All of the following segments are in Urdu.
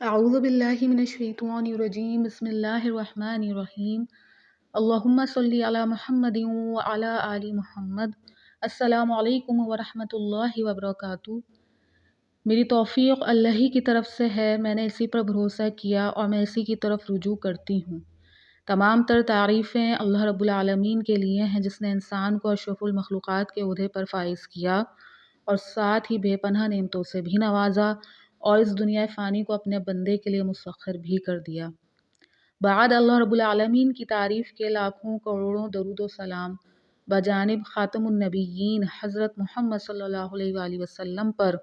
اعوذ باللہ من الشیطان الرجیم بسم اللہ الرحمن الرحیم اللہم صلی علی محمد وعلی آل محمد۔ السلام علیکم ورحمۃ اللہ وبرکاتہ۔ میری توفیق اللہ ہی کی طرف سے ہے، میں نے اسی پر بھروسہ کیا اور میں اسی کی طرف رجوع کرتی ہوں۔ تمام تر تعریفیں اللہ رب العالمین کے لیے ہیں جس نے انسان کو اشرف المخلوقات کے عہدے پر فائز کیا اور ساتھ ہی بے پناہ نعمتوں سے بھی نوازا اور اس دنیا فانی کو اپنے بندے کے لیے مسخر بھی کر دیا۔ بعد اللہ رب العالمین کی تعریف کے لاکھوں کروڑوں درود و سلام بجانب خاتم النبیین حضرت محمد صلی اللہ علیہ وآلہ وسلم پر۔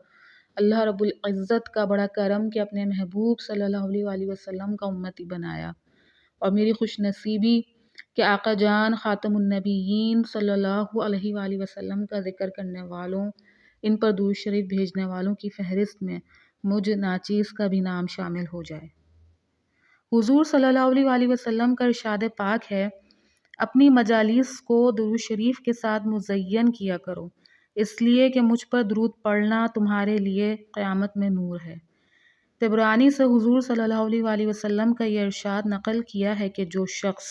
اللہ رب العزت کا بڑا کرم کہ اپنے محبوب صلی اللہ علیہ وآلہ وسلم کا امتی بنایا، اور میری خوش نصیبی کہ آقا جان خاتم النبیین صلی اللہ علیہ وآلہ وسلم کا ذکر کرنے والوں، ان پر درود شریف بھیجنے والوں کی فہرست میں مجھ ناچیز کا بھی نام شامل ہو جائے۔ حضور صلی اللہ علیہ وآلہ وسلم کا ارشاد پاک ہے، اپنی مجالس کو درود شریف کے ساتھ مزین کیا کرو، اس لیے کہ مجھ پر درود پڑھنا تمہارے لیے قیامت میں نور ہے۔ طبرانی سے حضور صلی اللہ علیہ وآلہ وسلم کا یہ ارشاد نقل کیا ہے کہ جو شخص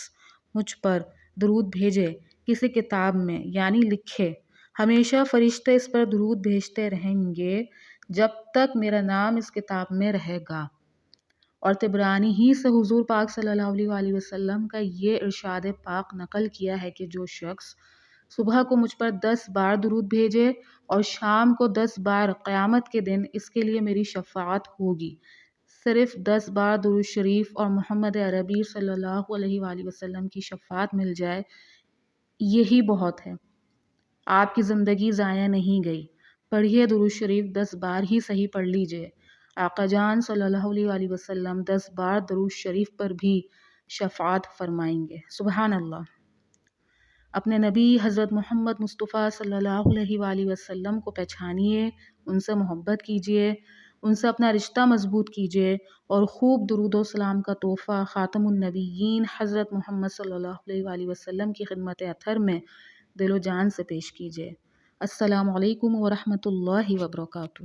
مجھ پر درود بھیجے کسی کتاب میں یعنی لکھے، ہمیشہ فرشتے اس پر درود بھیجتے رہیں گے جب تک میرا نام اس کتاب میں رہے گا۔ اور طبرانی ہی سے حضور پاک صلی اللہ علیہ وآلہ وسلم کا یہ ارشاد پاک نقل کیا ہے کہ جو شخص صبح کو مجھ پر 10 بار درود بھیجے اور شام کو 10 بار، قیامت کے دن اس کے لیے میری شفاعت ہوگی۔ صرف 10 بار درود شریف اور محمد عربی صلی اللہ علیہ وآلہ وسلم کی شفاعت مل جائے، یہی بہت ہے۔ آپ کی زندگی ضائع نہیں گئی۔ پڑھیے درود شریف 10 بار ہی صحیح پڑھ لیجئے۔ آقا جان صلی اللہ علیہ وآلہ وسلم 10 بار درود شریف پر بھی شفاعت فرمائیں گے۔ سبحان اللہ۔ اپنے نبی حضرت محمد مصطفیٰ صلی اللہ علیہ وآلہ وسلم کو پہچانیے، ان سے محبت کیجیے، ان سے اپنا رشتہ مضبوط کیجیے اور خوب درود و سلام کا تحفہ خاتم النبیین حضرت محمد صلی اللہ علیہ وآلہ وسلم کی خدمت اطہر میں دل و جان سے پیش کیجیے۔ السلام علیکم ورحمۃ اللہ وبرکاتہ۔